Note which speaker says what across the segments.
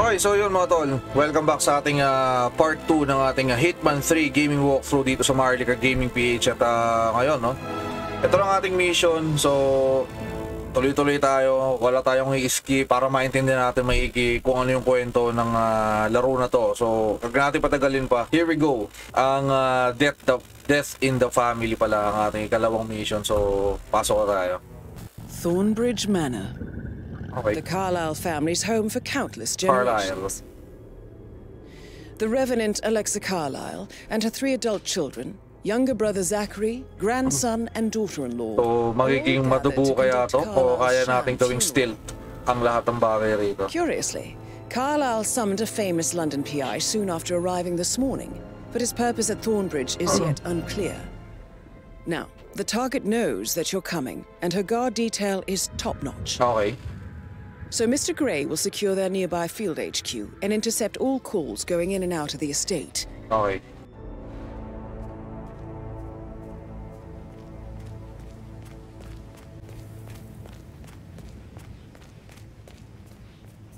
Speaker 1: Okay, so yun mga tol, welcome back sa ating part 2 ng ating Hitman 3 gaming walkthrough dito sa MHRLK Gaming PH. At ngayon, no, ito lang ating mission. So tuloy-tuloy tayo, wala tayong i-skip para maintindihan natin maigi kung ano yung kwento ng laro na to. So huwag natin patagalin pa, here we go. Ang death in the family pala ang ating ikalawang mission. So pasok na tayo.
Speaker 2: Thornbridge Manor.
Speaker 1: Okay.
Speaker 2: The Carlyle family's home for countless generations. The Revenant Alexa Carlyle and her 3 adult children, younger brother Zachary, grandson and daughter-in-law.
Speaker 1: So magiging madugo kaya to o kaya nating gawing stilt ang lahat ng bagay rito.
Speaker 2: Curiously, Carlyle summoned a famous London PI soon after arriving this morning, but his purpose at Thornbridge is yet unclear. Now, the target knows that you're coming, and her guard detail is top-notch.
Speaker 1: Okay.
Speaker 2: So Mr. Gray will secure their nearby field HQ and intercept all calls going in and out of the estate.
Speaker 1: Okay.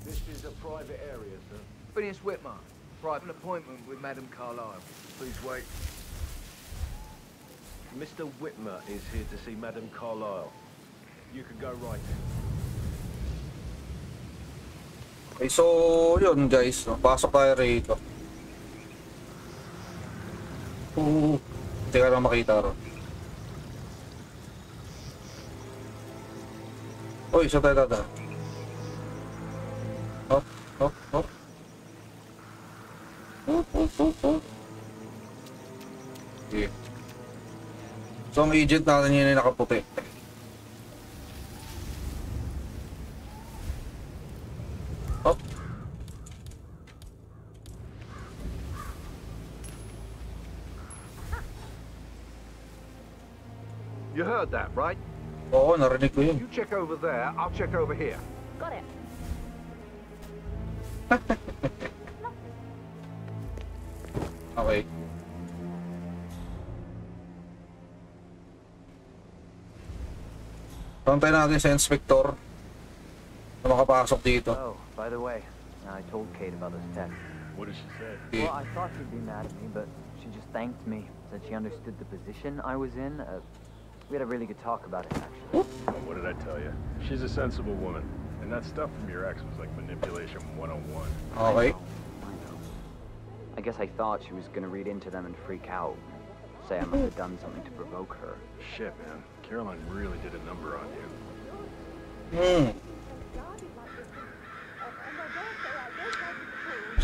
Speaker 3: This is a private area, sir. Phineas Whitmer. Private appointment with Madame Carlyle. Please wait.
Speaker 4: Mr. Whitmer is here to see Madame Carlyle. You can go right in.
Speaker 1: Okay, so yun guys, pasok tayo rito. Hindi ka lang makita ron. Uy, saan tayo dada? Hop. Okay. So ang agent natin yun ay nakaputi. Hop.
Speaker 3: You heard that, right?
Speaker 1: Oo, narinig ko yun.
Speaker 3: You check over there, I'll check over here.
Speaker 5: Got it.
Speaker 1: Okay. Pantay natin sa inspector na makapasok dito.
Speaker 6: Oh, by the way, I told Kate about this text.
Speaker 4: What did she say?
Speaker 6: Well, I thought she'd be mad at me, but she just thanked me. Said she understood the position I was in. We had a really good talk about it, actually.
Speaker 4: What did I tell you? She's a sensible woman. And that stuff from your ex was like manipulation 101.
Speaker 1: Okay.
Speaker 6: I know. I guess I thought she was gonna read into them and freak out. Say I must have done something to provoke her.
Speaker 4: Shit, man. Caroline really did a number on you.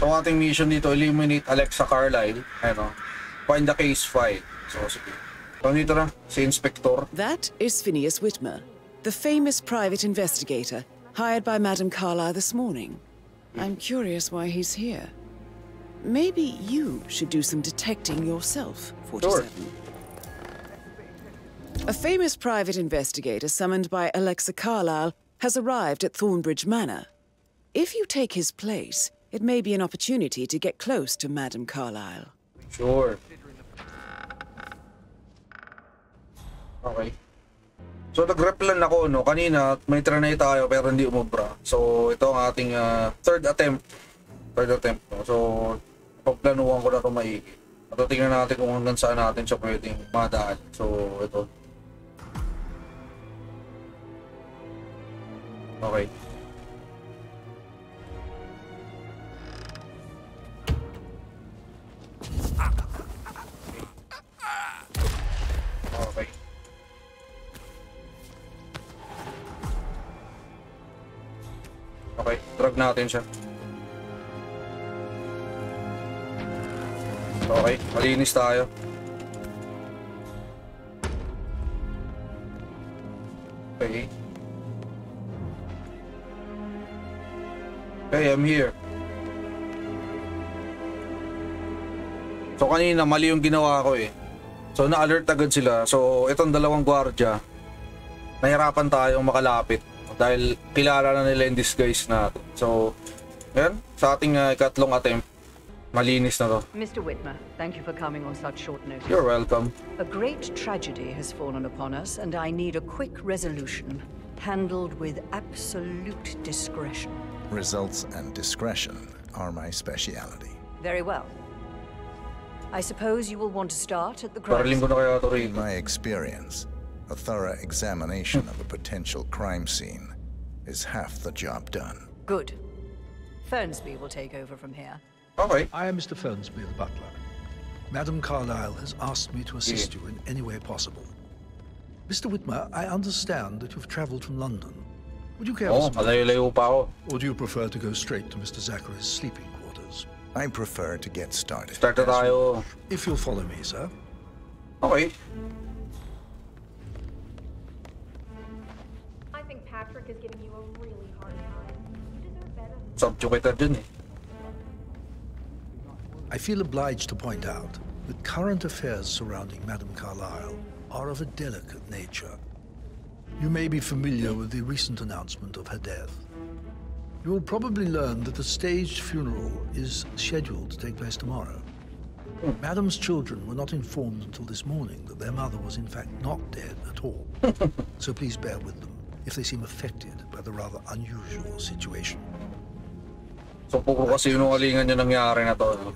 Speaker 1: So ating mission dito, eliminate Alexa Carlyle. Ano? Find the case file. So sige. So dito na, si Inspector.
Speaker 2: That is Phineas Whitmer, the famous private investigator hired by Madame Carlyle this morning. I'm curious why he's here. Maybe you should do some detecting yourself, 47.
Speaker 1: Sure.
Speaker 2: A famous private investigator summoned by Alexa Carlyle has arrived at Thornbridge Manor. If you take his place, it may be an opportunity to get close to Madame Carlyle.
Speaker 1: Sure. Okay. So nag-replan ako, no? Kanina may trinay tayo pero hindi umubra. So ito ang ating third attempt. No? So pagplanuhan ko na ito maigi. At tingnan natin kung hanggang saan natin siya pwedeng madaan. So ito. Okay. Okay. Okay, drag natin siya. Okay, malinis tayo. Okay. Okay, I'm here. So kanina mali yung ginawa ko eh. So na-alert agad sila. So itong dalawang gwardiya, nahirapan tayong makalapit dahil kilala na nila yung disguise natin. So yan, sa ating ikatlong attempt, malinis na to.
Speaker 5: Mr. Whitmer, thank you for coming on such short notice.
Speaker 1: You're welcome.
Speaker 5: A great tragedy has fallen upon us, and I need a quick resolution, handled with absolute discretion.
Speaker 7: Results and discretion are my speciality.
Speaker 5: Very well. I suppose you will want to start at the crime
Speaker 1: Paraling ko na kaya ito
Speaker 7: In
Speaker 1: rito.
Speaker 7: my experience, a thorough examination of a potential crime scene is half the job done.
Speaker 5: Good. Fernsby will take over from here.
Speaker 1: Okay.
Speaker 8: I am Mr. Fernsby, the butler. Madam Carlyle has asked me to assist you in any way possible. Mr. Whitmer, I understand that you've traveled from London. Would you care
Speaker 1: Oh,
Speaker 8: for some...
Speaker 1: malayo-layo pa ako.
Speaker 8: Or do you prefer to go straight to Mr. Zachary's sleeping quarters?
Speaker 7: I prefer to get started.
Speaker 1: Start na tayo.
Speaker 8: If you'll follow me, sir.
Speaker 1: Okay.
Speaker 9: I think Patrick is giving you a really hard time. You deserve better.
Speaker 1: Subjugated dun eh.
Speaker 8: I feel obliged to point out that current affairs surrounding Madam Carlyle are of a delicate nature. You may be familiar with the recent announcement of her death. You will probably learn that the staged funeral is scheduled to take place tomorrow. Madam's children were not informed until this morning that their mother was in fact not dead at all. So please bear with them if they seem affected by the rather unusual situation.
Speaker 1: So puro kasi yung alingan niya nangyari na to.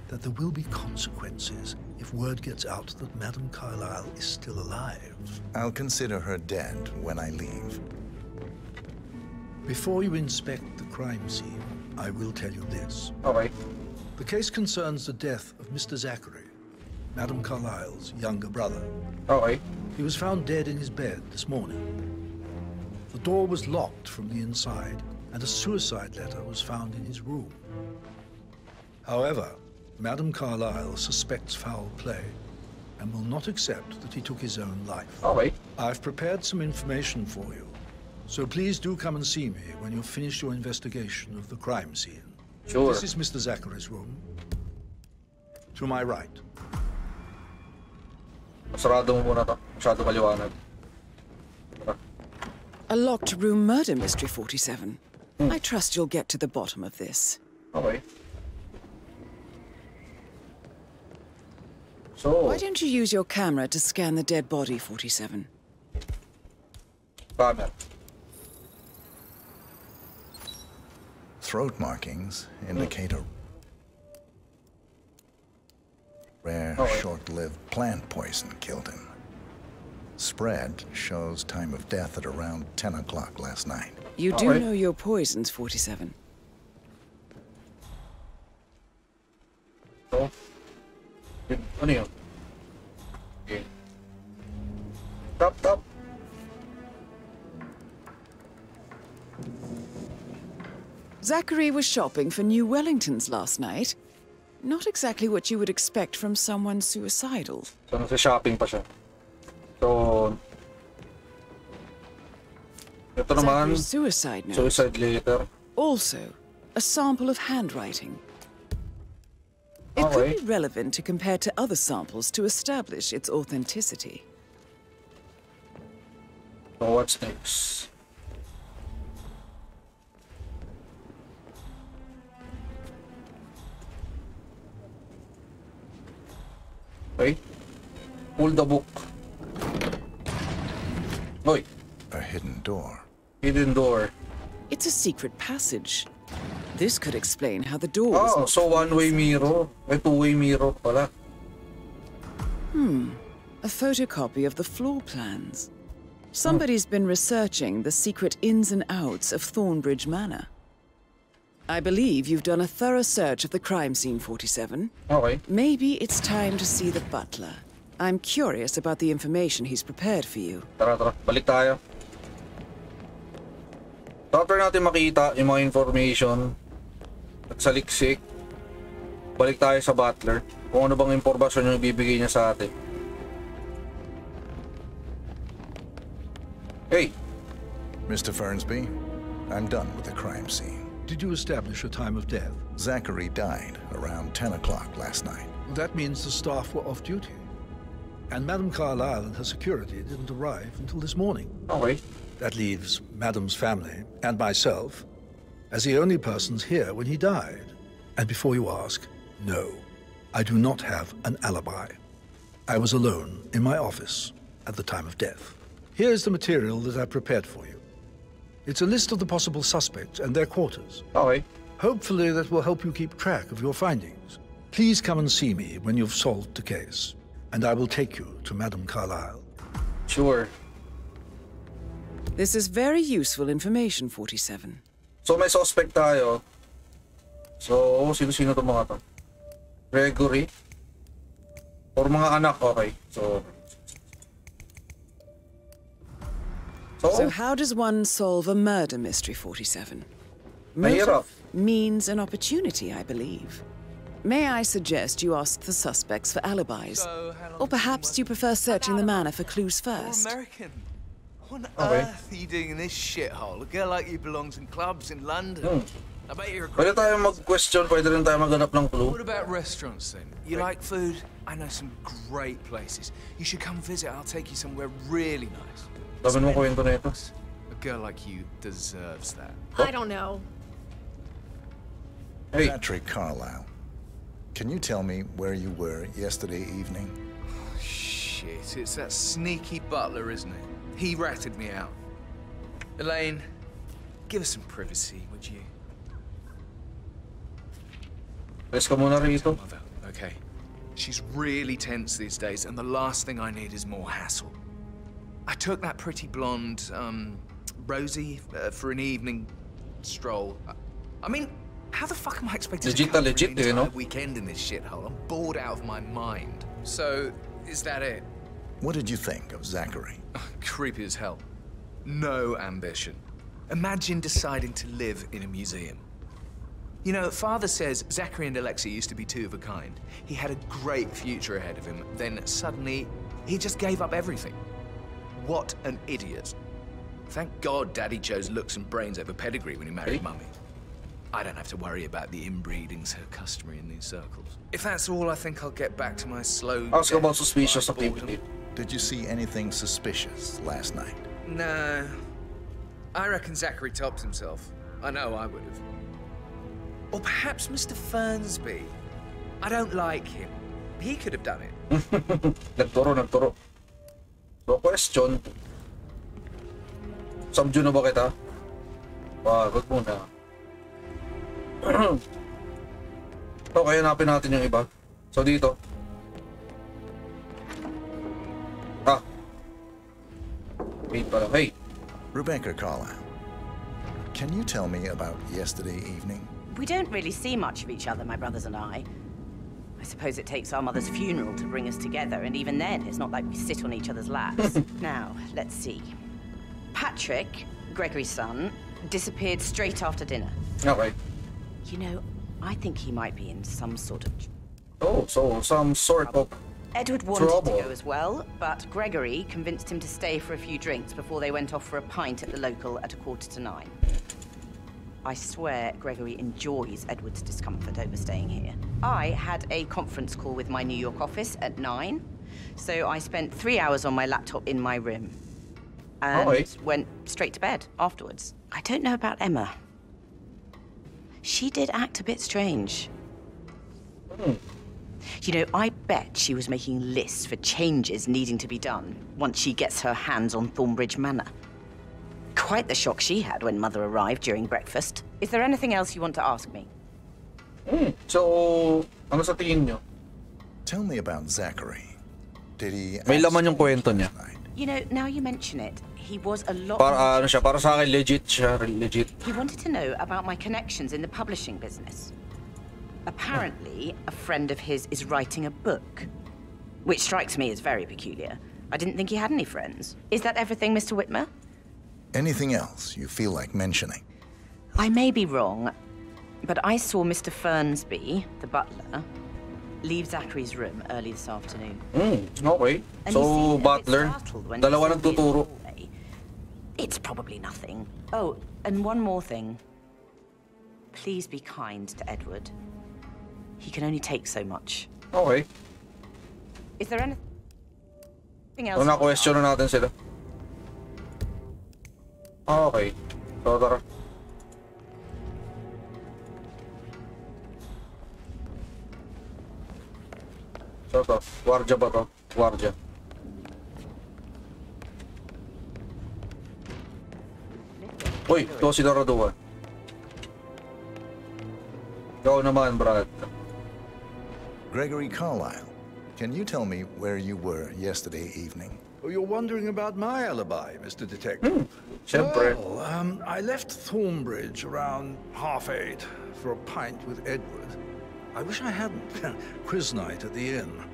Speaker 8: That there will be consequences if word gets out that Madam Carlyle is still alive.
Speaker 7: I'll consider her dead when I leave.
Speaker 8: Before you inspect the crime scene, I will tell you this.
Speaker 1: Okay.
Speaker 8: The case concerns the death of Mr. Zachary, Madam Carlyle's younger brother.
Speaker 1: Okay.
Speaker 8: He was found dead in his bed this morning. The door was locked from the inside, and a suicide letter was found in his room. However, Madam Carlyle suspects foul play and will not accept that he took his own life.
Speaker 1: Okay.
Speaker 8: I've prepared some information for you, so please do come and see me when you've finished your investigation of the crime scene.
Speaker 1: Sure.
Speaker 8: This is Mr. Zachary's room. To my right.
Speaker 1: Sarado mo muna to. Masyado maliwanag.
Speaker 2: A locked room murder mystery, 47. I trust you'll get to the bottom of this.
Speaker 1: Okay. So,
Speaker 2: Why don't you use your camera to scan the dead body, 47?
Speaker 1: camera.
Speaker 7: Throat markings indicate a rare, short-lived plant poison killed him. Spread shows time of death at around 10 o'clock last night.
Speaker 2: You do know your poisons, 47.
Speaker 1: So, ano yun? Okay. Top.
Speaker 2: Zachary was shopping for new Wellingtons last night. Not exactly what you would expect from someone suicidal.
Speaker 1: So, nasa-shopping pa siya. So, ito naman,
Speaker 2: Zachary's suicide note.
Speaker 1: suicide letter.
Speaker 2: Also, a sample of handwriting. It could be relevant to compare to other samples to establish its authenticity.
Speaker 1: So, what's next? Okay. Pull the book. Oi.
Speaker 7: A hidden door.
Speaker 1: Hidden door.
Speaker 2: It's a secret passage. This could explain how the door was
Speaker 1: Oh,
Speaker 2: not
Speaker 1: so one-way mirror. May two-way mirror pala.
Speaker 2: a photocopy of the floor plans. Somebody's been researching the secret ins and outs of Thornbridge Manor. I believe you've done a thorough search of the crime scene, 47.
Speaker 1: Okay.
Speaker 2: Maybe it's time to see the butler. I'm curious about the information he's prepared for you.
Speaker 1: Tara. Balik tayo. So, after natin makita yung mga information at saliksik, balik tayo sa butler. Kung ano bang impormasyon yung ibibigay niya sa atin. Hey!
Speaker 7: Mr. Fernsby, I'm done with the crime scene.
Speaker 8: Did you establish a time of death?
Speaker 7: Zachary died around 10 o'clock last night.
Speaker 8: Well, that means the staff were off duty. And Madam Carlyle and her security didn't arrive until this morning.
Speaker 1: Okay.
Speaker 8: That leaves Madam's family and myself as the only persons here when he died. And before you ask, no, I do not have an alibi. I was alone in my office at the time of death. Here is the material that I prepared for you. It's a list of the possible suspects and their quarters.
Speaker 1: Okay.
Speaker 8: Hopefully that will help you keep track of your findings. Please come and see me when you've solved the case, and I will take you to Madame Carlyle.
Speaker 1: Sure.
Speaker 2: This is very useful information, 47.
Speaker 1: So may suspect tayo. So, sino-sino to mga to? Gregory? Or mga anak, okay.
Speaker 2: So how does one solve a murder mystery, 47?
Speaker 1: Mahirap.
Speaker 2: Means an opportunity, I believe. May I suggest you ask the suspects for alibis? Or perhaps you prefer searching the manor for clues first?
Speaker 3: American. What on earth are you doing in this shithole? A girl like you belongs in clubs in London. I bet you're a
Speaker 1: Pwede tayo mag-question, pwede rin tayo maghanap ng clue.
Speaker 3: What about restaurants then? You like food? I know some great places. You should come visit. I'll take you somewhere really nice.
Speaker 1: Sabi mo kwento na ito.
Speaker 3: A girl like you deserves that.
Speaker 9: I don't know.
Speaker 1: Hey.
Speaker 7: Patrick Carlyle, can you tell me where you were yesterday evening?
Speaker 3: Oh, shit, it's that sneaky butler, isn't it? He ratted me out. Elaine, give us some privacy, would you?
Speaker 1: Press ka muna rito.
Speaker 3: Mother, okay. She's really tense these days, and the last thing I need is more hassle. I took that pretty blonde, Rosie, for an evening stroll. I mean, how the fuck am I expected to cover an entire weekend in this shithole? I'm bored out of my mind. So, is that it?
Speaker 7: What did you think of Zachary?
Speaker 3: Creepy as hell. No ambition. Imagine deciding to live in a museum. You know, Father says Zachary and Alexei used to be two of a kind. He had a great future ahead of him. Then suddenly, he just gave up everything. What an idiot. Thank God Daddy chose looks and brains over pedigree when he married Mummy. I don't have to worry about the inbreeding so customary in these circles. If that's all, I think I'll get back to my slow...
Speaker 1: Ask about suspicious activity.
Speaker 7: Did you see anything suspicious last night?
Speaker 3: No. I reckon Zachary topped himself. I know I would have. Or perhaps Mr. Fernsby. I don't like him. He could have done it.
Speaker 1: Nagturo. So, question. Samju na ba kita? Wag muna. Okay, hanapin natin yung iba. So, dito. Wait pala. Hey.
Speaker 7: Rebecca Carlyle, can you tell me about yesterday evening?
Speaker 10: We don't really see much of each other, my brothers and I. I suppose it takes our mother's funeral to bring us together, and even then, it's not like we sit on each other's laps. Now, let's see. Patrick, Gregory's son, disappeared straight after dinner.
Speaker 1: Okay.
Speaker 10: You know, I think he might be in some sort of...
Speaker 1: Oh, so some sort of
Speaker 10: Edward wanted
Speaker 1: trouble
Speaker 10: to go as well, but Gregory convinced him to stay for a few drinks before they went off for a pint at the local at 9:15. I swear Gregory enjoys Edward's discomfort over staying here. I had a conference call with my New York office at 9, so I spent 3 hours on my laptop in my room and went straight to bed afterwards. I don't know about Emma. She did act a bit strange. You know, I bet she was making lists for changes needing to be done once she gets her hands on Thornbridge Manor. Quite the shock she had when Mother arrived during breakfast. Is there anything else you want to ask me?
Speaker 1: So, ano sa tingin nyo?
Speaker 7: Tell me about Zachary. Did he...
Speaker 1: May laman yung kwento niya.
Speaker 10: You know, now you mention it, he was a lot...
Speaker 1: Para, ano siya, para sa akin, legit siya, legit.
Speaker 10: He wanted to know about my connections in the publishing business. Apparently, a friend of his is writing a book, which strikes me as very peculiar. I didn't think he had any friends. Is that everything, Mr. Whitmer?
Speaker 7: Anything else you feel like mentioning?
Speaker 10: I may be wrong, but I saw Mr. Fernsby, the butler, leave Zachary's room early this afternoon.
Speaker 1: Okay.
Speaker 10: And
Speaker 1: so, butler, dalawa nagtuturo.
Speaker 10: It's probably nothing. Oh, and one more thing. Please be kind to Edward. He can only take so much.
Speaker 1: Okay.
Speaker 10: Is there anything else?
Speaker 1: So, na-question na natin sila. Okay. So, tara. So, to. Guardia ba to? Guardia. Uy, ito si Doraduan. Ikaw naman, Brad.
Speaker 7: Gregory Carlyle, can you tell me where you were yesterday evening?
Speaker 8: Oh, you're wondering about my alibi, Mr. Detective.
Speaker 1: Siyempre.
Speaker 8: Well, I left Thornbridge around 8:30 for a pint with Edward. I wish I hadn't. Quiz night at the inn.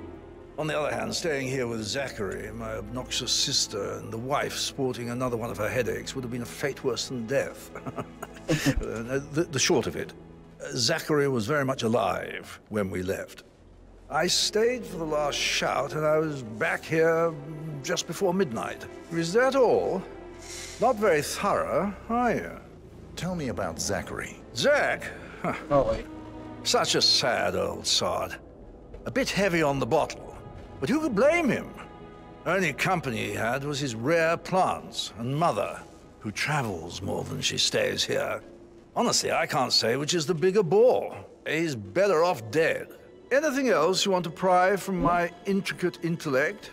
Speaker 8: On the other hand, staying here with Zachary, my obnoxious sister, and the wife sporting another one of her headaches would have been a fate worse than death. The short of it, Zachary was very much alive when we left. I stayed for the last shout, and I was back here just before midnight. Is that all? Not very thorough, are you?
Speaker 7: Tell me about Zachary.
Speaker 8: Zach?
Speaker 1: Okay.
Speaker 8: Such a sad old sod. A bit heavy on the bottle. But who could blame him? Only company he had was his rare plants and mother, who travels more than she stays here. Honestly, I can't say which is the bigger bore. He's better off dead. Anything else you want to pry from my intricate intellect?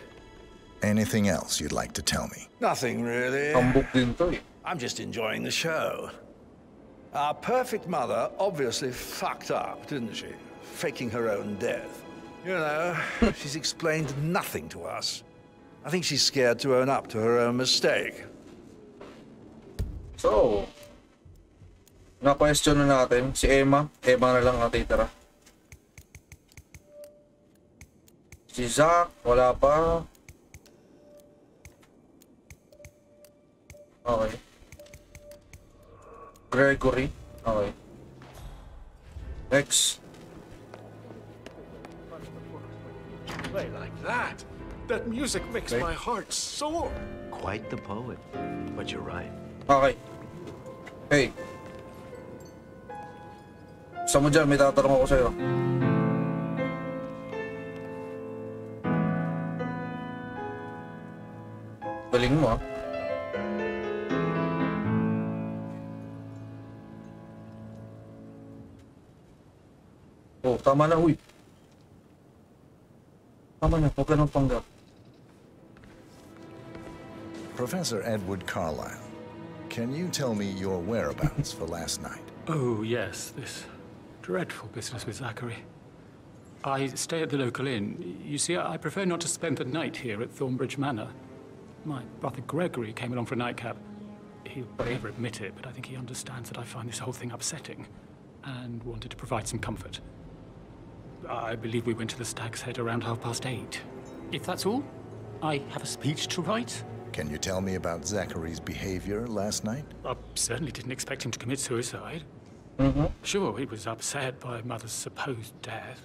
Speaker 7: Anything else you'd like to tell me?
Speaker 8: Nothing, really. I'm just enjoying the show. Our perfect mother obviously fucked up, didn't she? Faking her own death. You know, she's explained nothing to us. I think she's scared to own up to her own mistake.
Speaker 1: So, na-question na natin si Emma. Emma na lang natitira. Si Zach, wala pa. Okay. Gregory. Okay. Next.
Speaker 11: Play like that. That music makes my heart soar.
Speaker 12: Quite the poet. But you're right.
Speaker 1: Okay. Hey. Saan mo dyan? May tatanong ako sa'yo. Galing mo, ah. Oh, tama na, huy. Tama na, huwag ka nang panggap.
Speaker 7: Professor Edward Carlyle, can you tell me your whereabouts for last night?
Speaker 13: Oh, yes, this dreadful business with Zachary. I stay at the local inn. You see, I prefer not to spend the night here at Thornbridge Manor. My brother Gregory came along for a nightcap. He'll never admit it, but I think he understands that I find this whole thing upsetting and wanted to provide some comfort. I believe we went to the Stag's Head around 8:30. If that's all, I have a speech to write.
Speaker 7: Can you tell me about Zachary's behavior last night?
Speaker 13: I certainly didn't expect him to commit suicide. Sure, he was upset by Mother's supposed death.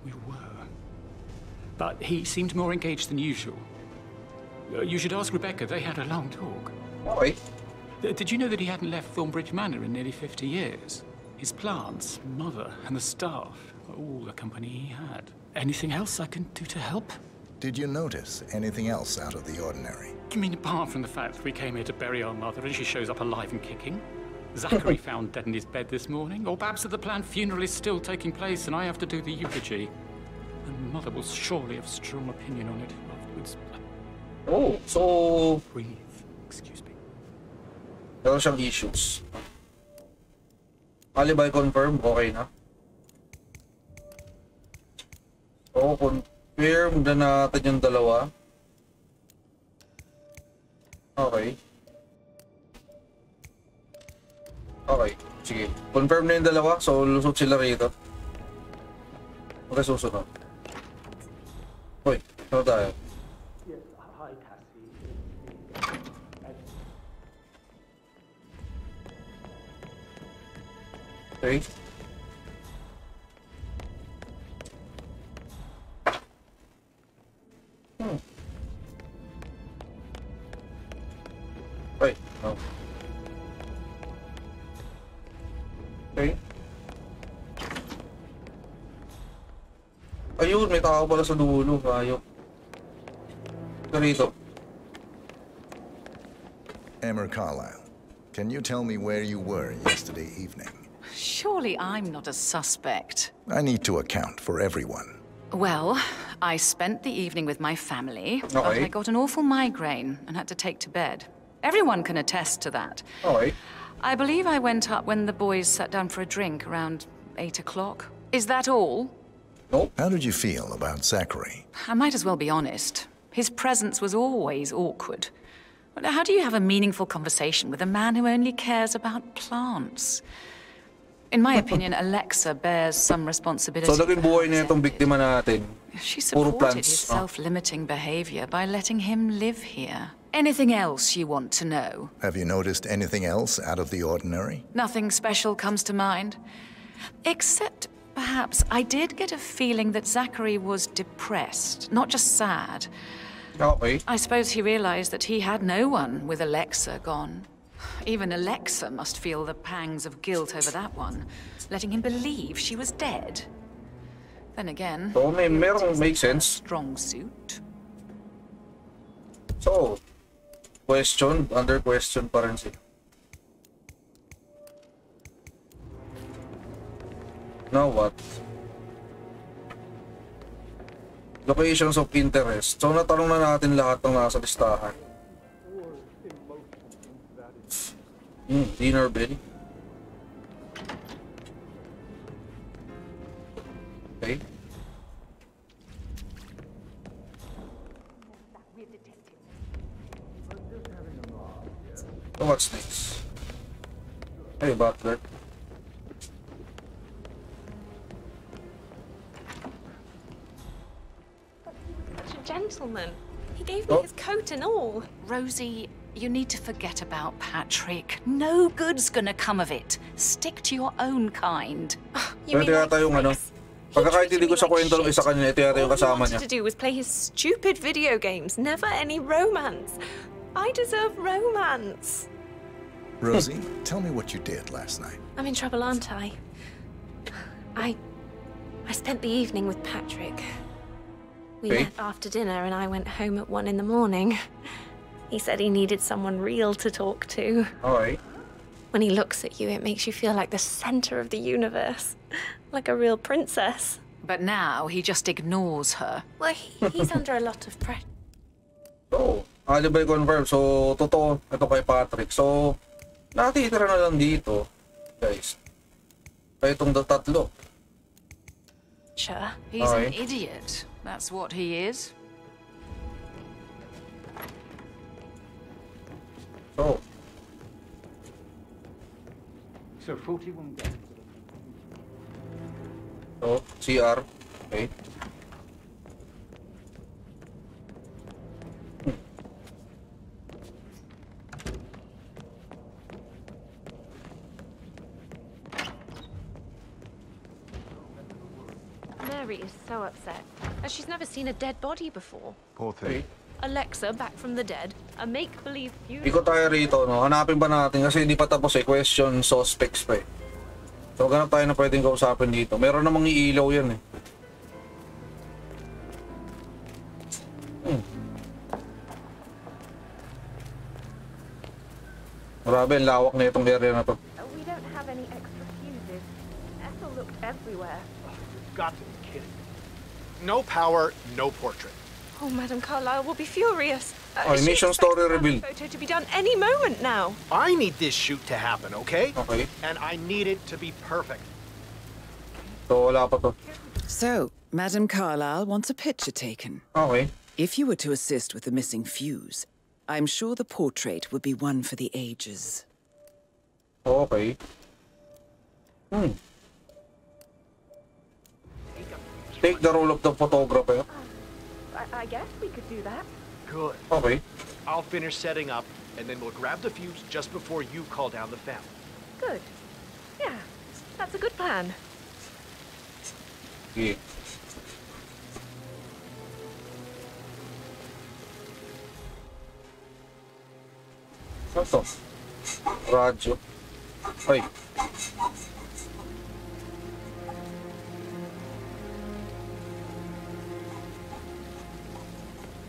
Speaker 13: We were. But he seemed more engaged than usual. You should ask Rebecca. They had a long talk.
Speaker 1: Okay.
Speaker 13: Did you know that he hadn't left Thornbridge Manor in nearly 50 years? His plants, Mother, and the staff, all the company he had. Anything else I can do to help?
Speaker 7: Did you notice anything else out of the ordinary?
Speaker 13: You mean apart from the fact that we came here to bury our mother and she shows up alive and kicking? Zachary found dead in his bed this morning, or perhaps that the planned funeral is still taking place and I have to do the eulogy. And Mother will surely have a strong opinion on it afterwards.
Speaker 1: Oh, so...
Speaker 13: Breathe. Excuse me.
Speaker 1: Meron siyang issues. Alibi confirm, okay na. So, confirm na natin yung dalawa. Okay. Okay, sige. Confirm na yung dalawa, so lusot sila rito. Okay, susunod. Hoy, ano tayo?
Speaker 13: Hi, Cassie.
Speaker 1: Okay. Wait, no. Okay. Ayun, may tao pala sa dulo. Ayok. Ito rito.
Speaker 7: Emma Carlyle, can you tell me where you were yesterday evening?
Speaker 14: Surely I'm not a suspect.
Speaker 7: I need to account for everyone.
Speaker 14: Well, I spent the evening with my family, but
Speaker 7: Okay.
Speaker 14: I got an awful migraine and had to take to bed. Everyone can attest to that.
Speaker 1: Okay.
Speaker 14: I believe I went up when the boys sat down for a drink around 8 o'clock. Is that all?
Speaker 1: Nope.
Speaker 7: How did you feel about Zachary?
Speaker 14: I might as well be honest. His presence was always awkward. How do you have a meaningful conversation with a man who only cares about plants? In my opinion, Alexa bears some responsibility.
Speaker 1: So, naging buhay niya itong biktima natin.
Speaker 14: She
Speaker 1: Puro
Speaker 14: supported
Speaker 1: plants.
Speaker 14: his self-limiting behavior by letting him live here. Anything else you want to know?
Speaker 7: Have you noticed anything else out of the ordinary?
Speaker 14: Nothing special comes to mind. Except, perhaps, I did get a feeling that Zachary was depressed, not just sad.
Speaker 1: Okay.
Speaker 14: I suppose he realized that he had no one with Alexa gone. Even Alexa must feel the pangs of guilt over that one, letting him believe she was dead. Then again,
Speaker 1: So, merong make sense.
Speaker 14: Strong suit.
Speaker 1: So, question, under question pa rin sila. Now what? Locations of interest. So, natanong na natin lahat ng nasa listahan. Dinner bell. Okay. So what's next? Hey, Butler.
Speaker 9: Such a gentleman. He gave me his coat and all.
Speaker 14: Rosie, you need to forget about Patrick. No good's gonna come of it. Stick to your own kind.
Speaker 9: You mean
Speaker 1: Ito yata yung ano. Pagkakaintindi ko sa kwento ng isa kanina, ito yata yung kasama niya.
Speaker 9: All he wanted to do was play his stupid video games. Never any romance. I deserve romance.
Speaker 7: Rosie, tell me what you did last night.
Speaker 9: I'm in trouble, aren't I? I spent the evening with Patrick. We met after dinner and I went home at 1 in the morning. He said he needed someone real to talk to.
Speaker 1: Alright.
Speaker 9: When he looks at you, it makes you feel like the center of the universe. Like a real princess.
Speaker 14: But now he just ignores her.
Speaker 9: Well, he's under a lot of pressure.
Speaker 1: So, alibi confirmed. So, totoo. Ito kay Patrick. So, nakatitira na lang dito. Guys. Kaya itong tatlo.
Speaker 9: Sure.
Speaker 14: He's an idiot. That's what he is.
Speaker 1: So.
Speaker 13: So 41 days.
Speaker 1: So, CR. Okay.
Speaker 9: Mary is so upset, as she's never seen a dead body before.
Speaker 11: Poor thing.
Speaker 9: Alexa back from the dead, a make-believe funeral.
Speaker 1: Ikot tayo rito, no? Hanapin ba natin? Kasi hindi pa tapos question suspects pa eh. So, ganap tayo na pwedeng kausapin dito. Meron namang iilaw yan eh. Grabe, ang lawak na itong area na to.
Speaker 9: We don't have any extra fuses. Ethel looked everywhere.
Speaker 11: Got to be kidding. No power, no portrait.
Speaker 9: Oh, Madame Carlyle will be furious.
Speaker 1: Mission story reveal.
Speaker 9: Photo to be done any moment now.
Speaker 11: I need this shoot to happen, okay?
Speaker 1: Okay.
Speaker 11: And I need it to be perfect.
Speaker 1: So, wala pa to.
Speaker 2: So, Madame Carlyle wants a picture taken.
Speaker 1: Okay.
Speaker 2: If you were to assist with the missing fuse, I'm sure the portrait would be one for the ages.
Speaker 1: Okay. Take the role of the photographer.
Speaker 9: I guess we could do that.
Speaker 11: Good.
Speaker 1: Okay.
Speaker 11: I'll finish setting up, and then we'll grab the fuse just before you call down the family.
Speaker 9: Good. Yeah, that's a good plan.
Speaker 1: Yeah. Ano to? Radyo. Ay.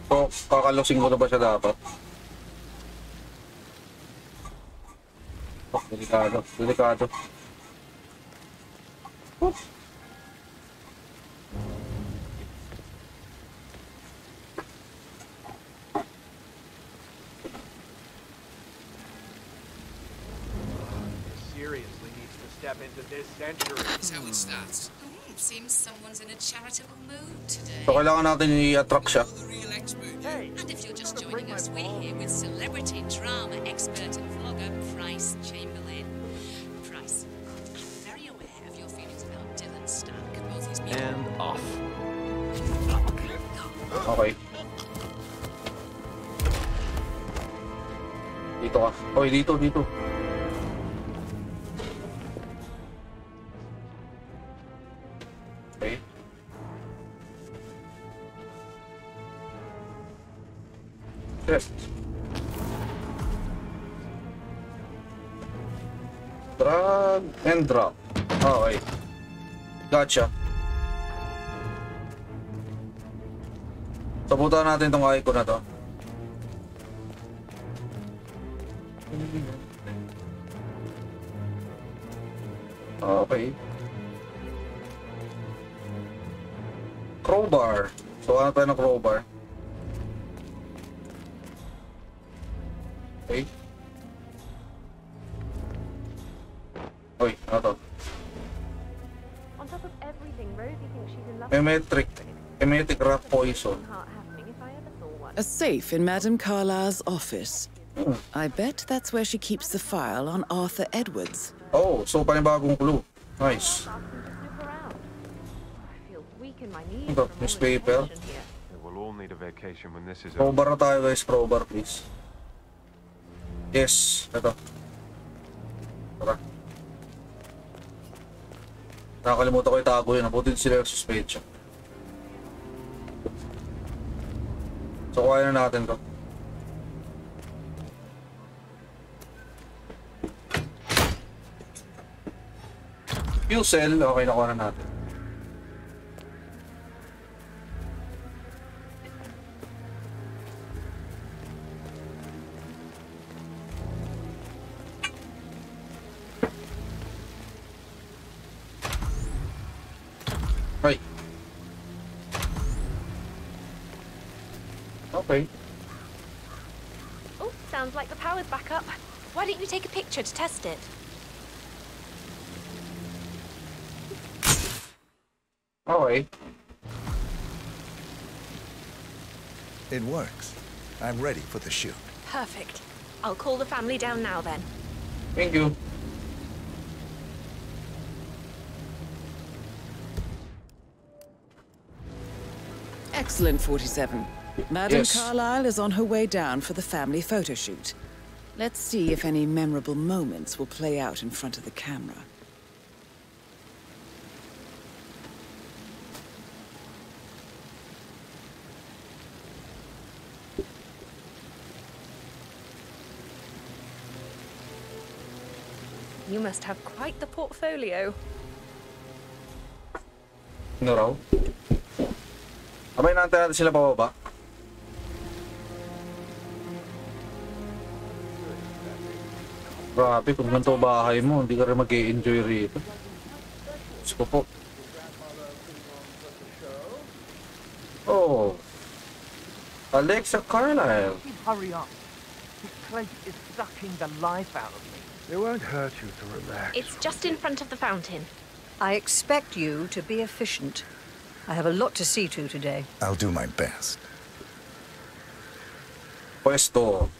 Speaker 1: So, kakalusing ko na ba siya dapat? Oh, delikado. Delikado. Oops.
Speaker 11: step into this century.
Speaker 14: So it starts. It seems someone's in a charitable mood today.
Speaker 1: So kailangan natin i-attract siya.
Speaker 14: And if you're just joining us, we're here with celebrity drama expert and vlogger Price Chamberlain. Price, I'm very aware of your feelings about Dylan Stark, both his music
Speaker 12: And off.
Speaker 1: Okay. Dito ka. Oy, dito. Okay. Yes. Drag and drop. Okay. Gotcha. Sabutan natin tong icon na to. Okay. Crowbar. So ano tayo ng crowbar? Okay. Oy, ano to?
Speaker 9: On top of everything, Rosie thinks she's in love
Speaker 1: Emetic rock poison.
Speaker 2: A safe in Madame Carlyle's office. I bet that's where she keeps the file on Arthur Edwards.
Speaker 1: Oh, so panibagong clue. Nice. Ito, newspaper.
Speaker 4: We'll all need a vacation when this is over.
Speaker 1: Crowbar na tayo guys, crowbar please. Yes, ito. Tara. Nakakalimutan ko itago yun. Buti sila yung suspecha. So, kaya na natin to. Fuel cell, okay, nakuha na natin. Right. Okay.
Speaker 9: Oh, sounds like the power's back up. Why don't you take a picture to test it?
Speaker 1: Okay.
Speaker 7: It works. I'm ready for the shoot.
Speaker 9: Perfect. I'll call the family down now then.
Speaker 1: Thank you.
Speaker 2: Excellent, 47. Madame
Speaker 1: Yes.
Speaker 2: Carlyle is on her way down for the family photo shoot. Let's see if any memorable moments will play out in front of the camera.
Speaker 9: You must have quite the portfolio.
Speaker 1: Ano raw? Abay, naantay natin sila pababa. Grabe, kung ganito bahay mo, hindi ka rin mag-i-enjoy rito. Gusto po. Oh. Alexa Carlyle.
Speaker 15: Hurry up. This place is sucking the life out of me.
Speaker 11: It won't hurt you to relax.
Speaker 9: It's just in front of the fountain.
Speaker 16: I expect you to be efficient. I have a lot to see to today.
Speaker 7: I'll do my best.
Speaker 1: Pwesto.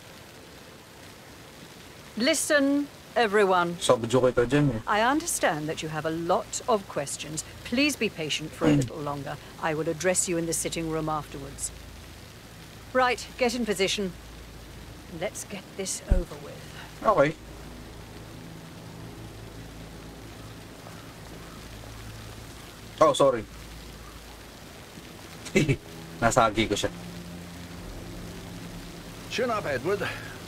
Speaker 16: Listen, everyone.
Speaker 1: Sabjo kita dyan eh.
Speaker 16: I understand that you have a lot of questions. Please be patient for a little longer. I will address you in the sitting room afterwards. Right, get in position. Let's get this over with.
Speaker 1: Okay. Oh, sorry. Nasagi ko siya.
Speaker 8: Chin up, Edward.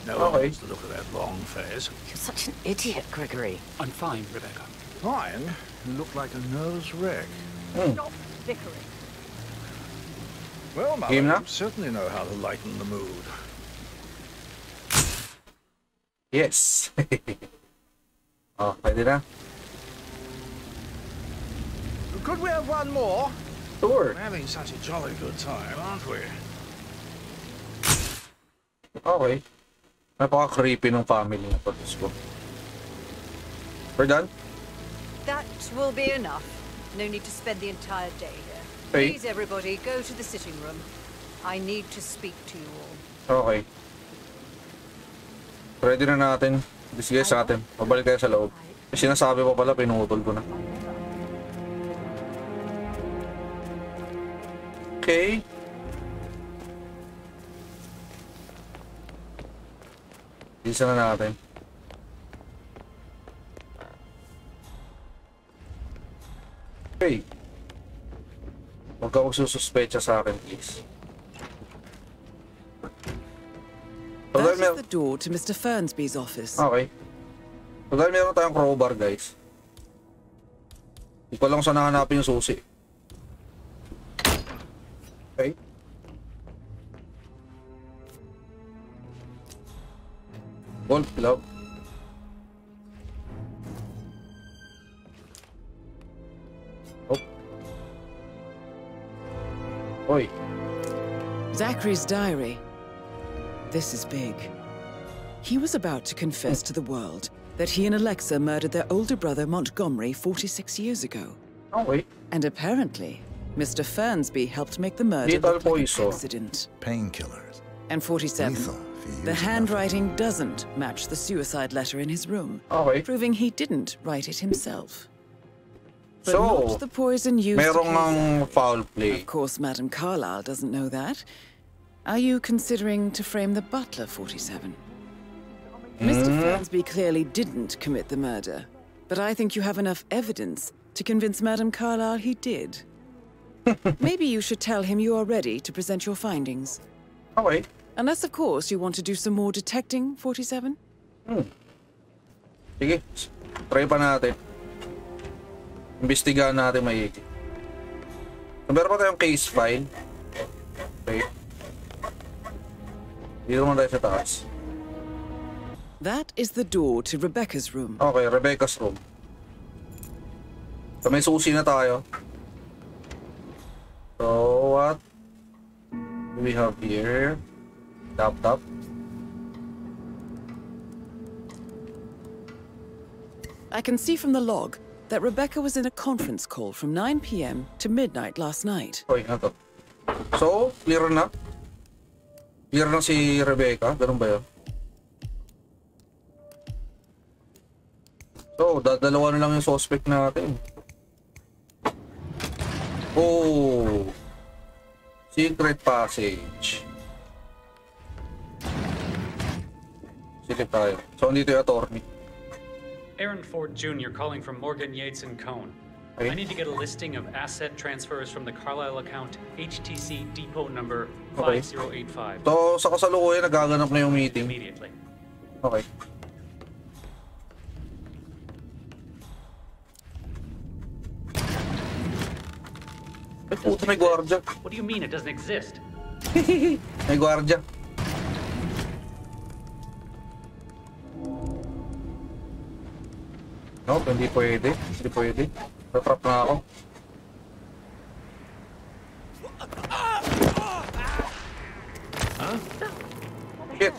Speaker 8: No one wants to look at that long face.
Speaker 17: You're such an idiot, Gregory.
Speaker 13: I'm fine, Rebecca.
Speaker 8: Fine? You look like a nervous wreck.
Speaker 16: Stop bickering.
Speaker 8: Well, Mother, you certainly know how to lighten the mood.
Speaker 1: Yes. Oh, pwede na.
Speaker 8: Could we have one more?
Speaker 1: Sure.
Speaker 8: We're having such a jolly good time, aren't we?
Speaker 1: Okay. Napaka-creepy ng family na to. We're done?
Speaker 16: That will be enough. No need to spend the entire day here. Please, everybody, go to the sitting room. I need to speak to you all.
Speaker 1: Okay. Ready na natin. Sige sa atin. Mabalik tayo sa loob. Sinasabi pa pala, pinutol ko na. Okay. Isa na natin. Okay. Huwag ka magsususpecha sa akin, please.
Speaker 2: That is the door to Mr. Fernsby's office.
Speaker 1: Okay. So dahil meron tayong crowbar, guys. Hindi ko lang saan nahanapin yung susi. Okay. Gold glove. Oh. Oi.
Speaker 2: Zachary's diary. This is big. He was about to confess to the world that he and Alexa murdered their older brother Montgomery 46 years ago.
Speaker 1: Oh, wait.
Speaker 2: And apparently, Mr. Fernsby helped make the murder look like an accident.
Speaker 7: Painkillers.
Speaker 2: And 47, the handwriting doesn't match the suicide letter in his room, proving he didn't write it himself. But not the poison used to kill Zach.
Speaker 1: Foul play.
Speaker 2: Of course, Madame Carlyle doesn't know that. Are you considering to frame the butler, 47? Mr. Fernsby clearly didn't commit the murder, but I think you have enough evidence to convince Madame Carlyle he did. Maybe you should tell him you are ready to present your findings.
Speaker 1: Oh, wait.
Speaker 2: Unless, of course, you want to do some more detecting, 47?
Speaker 1: Sige, try pa natin. Imbestigahan natin maigi. Meron pa tayong case file. Okay. Dito naman tayo sa taas.
Speaker 2: That is the door to Rebecca's room.
Speaker 1: Okay, Rebecca's room. So may susi na tayo. So what do we have here? Laptop.
Speaker 2: I can see from the log that Rebecca was in a conference call from 9 p.m. to midnight last night.
Speaker 1: Okay, nato. So, clear na. Clear na si Rebecca. Ganun ba yun? So, dadalawa na lang yung suspect natin. Oh! Secret passage. Silip tayo. So, andito yung attorney.
Speaker 13: Aaron Ford Jr. calling from Morgan, Yates & Cohn. I need to get a listing of asset transfers from the Carlyle account, HTC depot number 5085.
Speaker 1: So, sa kasalukuyan, nagaganap na yung meeting.
Speaker 13: Immediately.
Speaker 1: Okay. Ay, puto, may gwardiya.
Speaker 13: What do you mean it doesn't exist?
Speaker 1: May gwardiya. No, hindi pwede. Hindi pwede. Natrap na ako.
Speaker 13: Huh?
Speaker 1: Shit.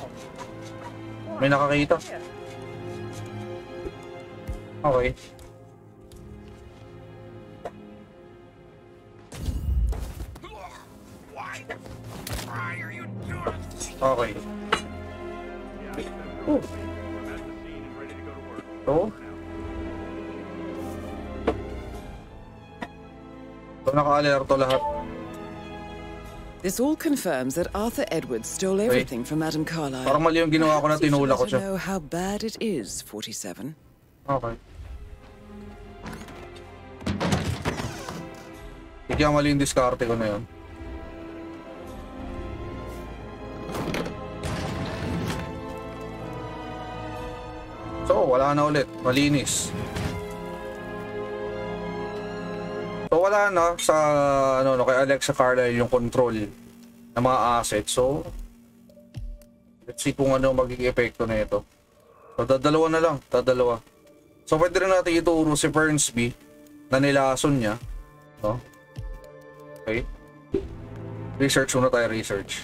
Speaker 1: May nakakita. Okay. Okay. So? So, naka-alerto lahat.
Speaker 2: This all confirms that Arthur Edwards stole everything from Madame Carlyle.
Speaker 1: Parang mali yung ginawa ko na tinula ko siya.
Speaker 2: Know how bad it is, 47.
Speaker 1: Okay. Hindi kaya mali yung diskarte ko na yun. So, wala na ulit. Malinis. So, wala na sa kay Alexa Carlyle yung control ng mga assets. So, let's see kung ano magiging epekto na ito. So, dadalawa na lang. Dadalawa. So, pwede rin natin ituro si Fernsby na nilason niya. No? Okay. Research muna tayo. Research.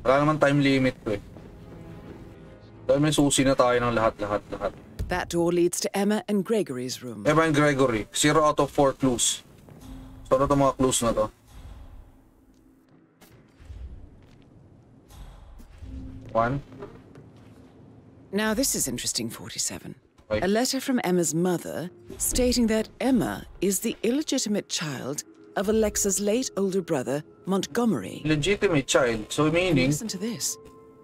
Speaker 1: Wala naman time limit to eh. Dahil may susi na tayo ng lahat.
Speaker 2: That door leads to Emma and Gregory's room.
Speaker 1: Emma and Gregory. 0 out of 4 clues. So ano itong mga clues na to? One.
Speaker 2: Now this is interesting, 47.
Speaker 1: Wait.
Speaker 2: A letter from Emma's mother stating that Emma is the illegitimate child of Alexa's late older brother, Montgomery.
Speaker 1: Legitimate child, so meaning...
Speaker 2: Listen to this.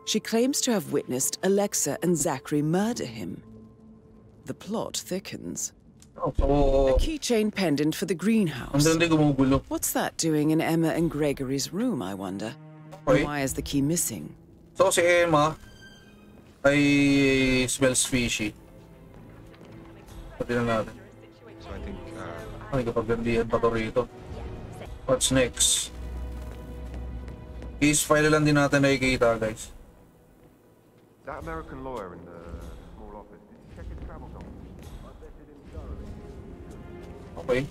Speaker 2: She claims to have witnessed Alexa and Zachary murder him. The plot thickens.
Speaker 1: Oh, so...
Speaker 2: A keychain pendant for the greenhouse. What's that doing in Emma and Gregory's room, I wonder?
Speaker 1: Okay.
Speaker 2: And why is the key missing?
Speaker 1: So si Emma ay smells fishy. Pati na natin.
Speaker 18: So I think,
Speaker 1: ay, kapaggandihan pa to rito. What's next? Case file lang din natin nakikita, guys.
Speaker 18: that American lawyer in the small office, did you check his travel documents? I vetted him thoroughly.
Speaker 1: Okay.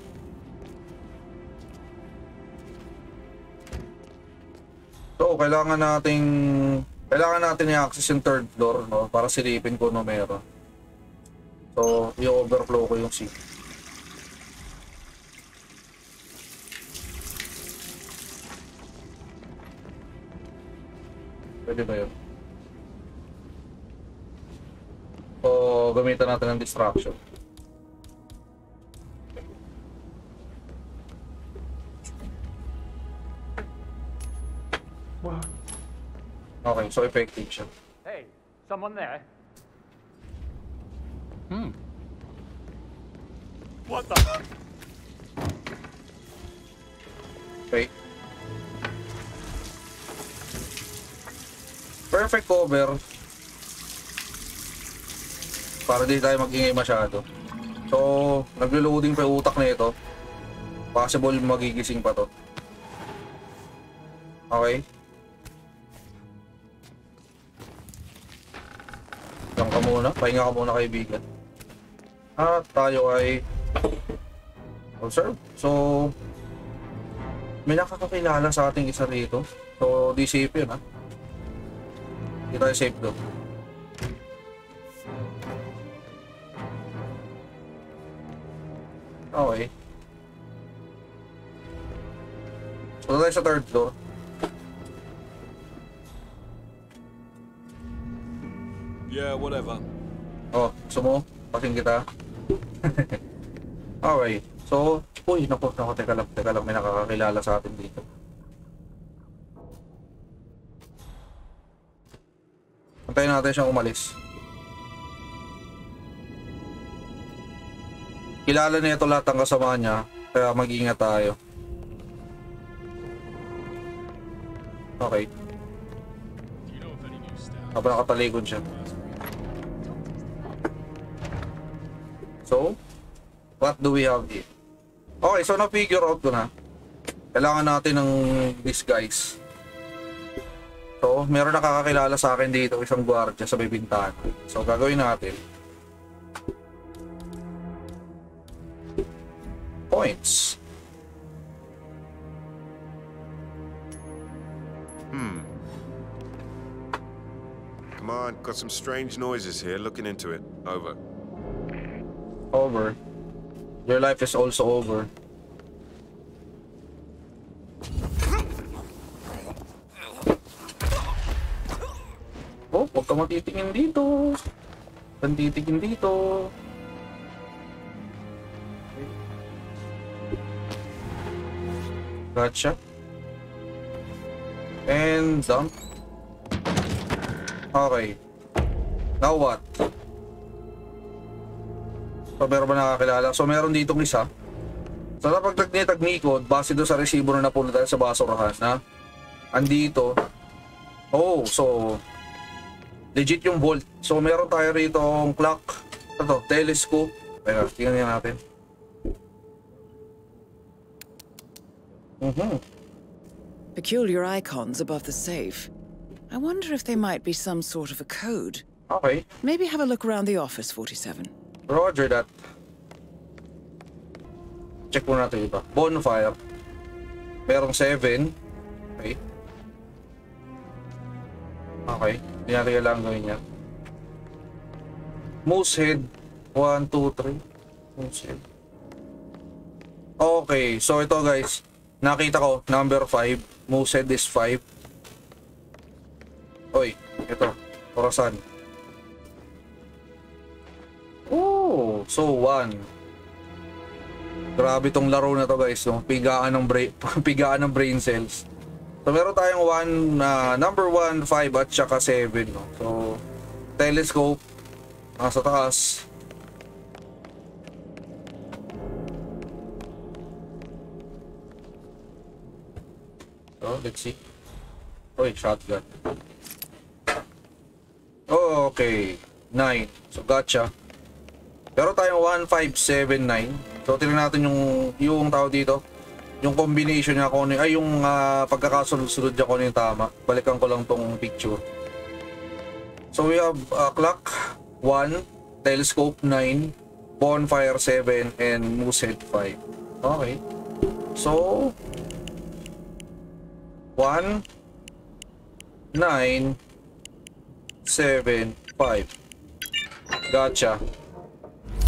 Speaker 1: So, kailangan natin i-access yung third floor, no, para silipin ko no meron. So, i-overflow ko yung seat. Pwede ba yun? So, gamitan natin ng distraction.
Speaker 13: What?
Speaker 1: Okay, so effective siya.
Speaker 13: Hey, someone there? What the?
Speaker 1: Okay. Perfect cover. Para di tayo mag-ingay masyado. So, naglo-loading pa yung utak na ito. Possible magigising pa to. Okay. Lang ka muna. Pahinga ka muna, kaibigan. At tayo ay observe. So, may nakakakilala sa ating isa rito. So, di safe yun, ha? Di tayo safe doon. Okay. So, tayo sa third floor.
Speaker 11: Yeah, whatever.
Speaker 1: Oh, gusto mo? Pasing kita. Okay. So, uy, naku, teka lang, may nakakakilala sa atin dito. Antayin natin siyang umalis. Kilala niya ito lahat ang kasama niya, kaya mag-iingat tayo. Okay. Habang nakatalikod siya. So, what do we have here? Okay, so na-figure out ko na. Kailangan natin ng disguise. So, meron nakakakilala sa akin dito, isang gwardiya sa may bintana. So, gagawin natin. Points.
Speaker 18: Come on, got some strange noises here. Looking into it. Over.
Speaker 1: Over. Your life is also over. Oh, huwag ka matitingin dito. Huwag titingin dito. Gotcha. And dump. Okay. Now what? So, meron ba nakakilala? So, meron ditong isa. So, kapag nagnikod, base doon sa resibo na napunta tayo sa basurahan, na andito. Oh, so legit yung vault. So, meron tayo rito ang clock. Ito, telescope. Teka, tingnan natin.
Speaker 2: Peculiar icons above the safe. I wonder if they might be some sort of a code.
Speaker 1: Okay.
Speaker 2: Maybe have a look around the office, 47.
Speaker 1: Roger that. Check muna natin iba. Bonfire. Merong 7. Okay. Okay. Hindi natin kailangan gawin yan. Moose head. 1, 2, 3. Okay, so ito guys. Nakita ko, number 5. Moved is 5. Oy, ito. Orasan. Oh, so 1. Grabe tong laro na to guys, no? Pigaan ng brain cells. So meron tayong number 1, 5 at saka 7, no? So telescope nasa taas. So let's see. Oy, shotgun. Oh, okay. 9. So gotcha. Pero tayong 1, 5, 7, 9. So tingnan natin yung tao dito. Yung combination niya kung ano, ay yung pagkakasunod-sunod niya kung ano yung tama. Balikan ko lang tong picture. So we have clock 1, telescope 9, bonfire 7, and moosehead 5. Okay. So 1, 9, 7, 5. Gotcha.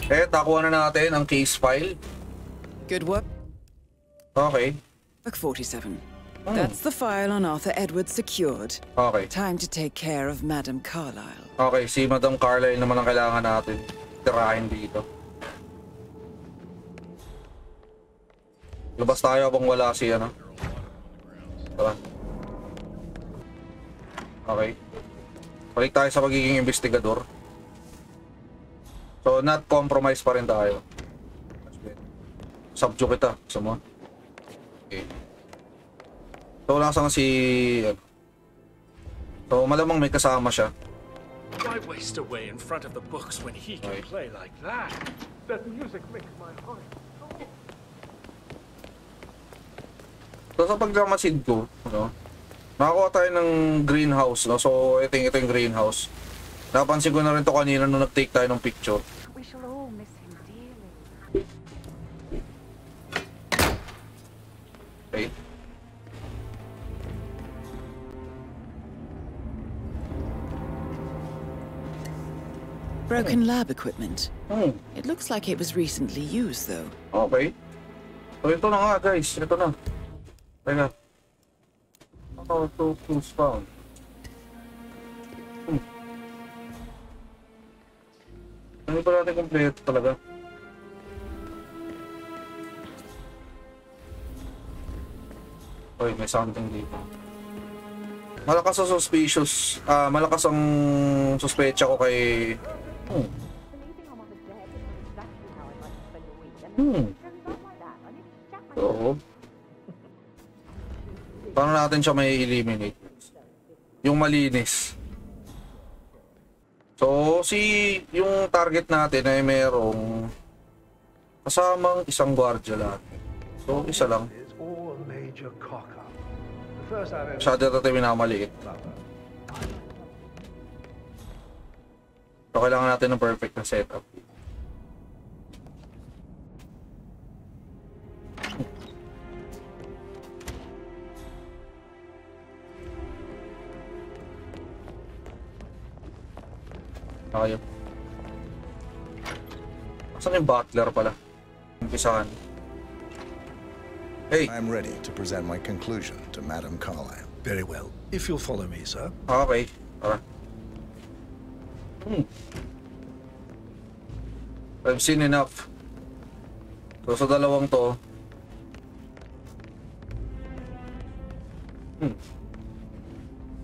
Speaker 1: Takuha na natin ang case file.
Speaker 2: Good work.
Speaker 1: Okay.
Speaker 2: Book 47. That's the file on Arthur Edwards secured.
Speaker 1: Okay.
Speaker 2: Time to take care of Madam Carlyle.
Speaker 1: Okay, si Madam Carlyle naman ang kailangan natin tirahin dito. Labas tayo habang wala si ano. Tara. Okay. Balik tayo sa pagiging investigador. So, not compromise pa rin tayo. Subject kita. Gusto mo? Okay. So, nasaan si... So, malamang may kasama siya.
Speaker 11: Why waste away in front of the books when he can play like that? That music makes my heart.
Speaker 1: So, sa pagkamasid ko, no, nakakuha tayo ng greenhouse. No? So, ito yung greenhouse. Napansin ko na rin to kanina nung nag-take tayo ng picture.
Speaker 10: We shall all miss him dearly.
Speaker 1: Okay.
Speaker 2: Broken lab equipment. It looks like it was recently used, though.
Speaker 1: Okay. So, ito na nga, guys. Ito na. Teka. Tools found. Hindi pa natin kompleto talaga. Uy, may something dito. Malakas ang suspicious. Malakas ang suspecha ko kay... So, paano natin siya may eliminate? Yung malinis. So, yung target natin ay merong kasamang isang gwardiya lang. So, isa lang. Masyado natin minamaliit. So, kailangan natin ng perfect na setup. Ayun. Saan yung butler pala? Umpisahan. Hey!
Speaker 7: I'm ready to present my conclusion to Madam Carlyle.
Speaker 8: Very well. If you'll follow me, sir.
Speaker 1: Okay. Tara. I've seen enough. So sa dalawang to.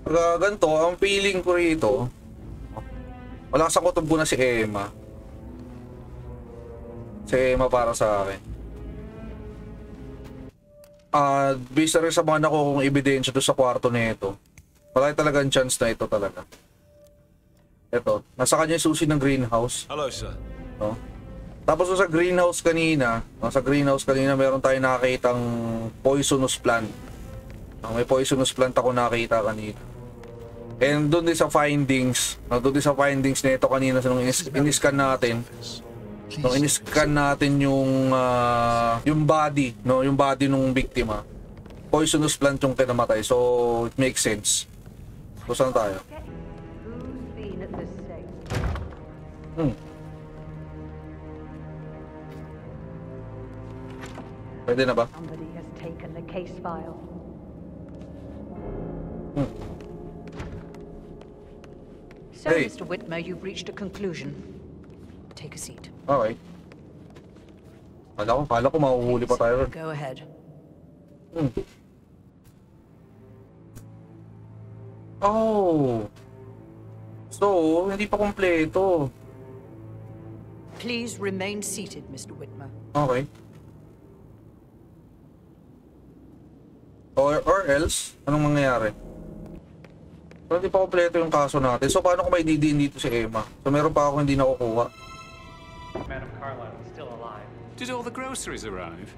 Speaker 1: Pagka ganito, ang feeling ko rito, wala sa kutob ko na si Emma. Si Emma para sa akin. Bisa rin sa mga nakuha kong ebidensya doon sa kwarto na ito. Wala talagang chance na ito talaga. Ito, nasa kanya yung susi ng greenhouse.
Speaker 11: Hello, sir.
Speaker 1: No? Tapos sa greenhouse kanina, meron tayong nakakitang poisonous plant. May poisonous plant ako nakita kanina. And doon din sa findings, nito kanina nung in-scan natin. Nung in-scan natin yung body, no, yung body nung biktima. Poisonous plant yung kinamatay. So it makes sense. So saan tayo? Pwede na ba?
Speaker 16: Somebody has taken the case file. So,
Speaker 1: Hey.
Speaker 16: Mr. Whitmer, you've reached a conclusion. Take a seat.
Speaker 1: Okay. Kala ko mahuhuli pa tayo.
Speaker 16: Go ahead.
Speaker 1: Oh. So, hindi pa kompleto.
Speaker 16: Please remain seated, Mr. Whitmer.
Speaker 1: Okay. Or else, anong mangyayari? So, hindi pa kompleto yung kaso natin. So, paano kung may didiin dito si Emma? So, meron pa ako hindi nakukuha.
Speaker 19: Madam Carlyle is still alive.
Speaker 13: Did all the groceries arrive?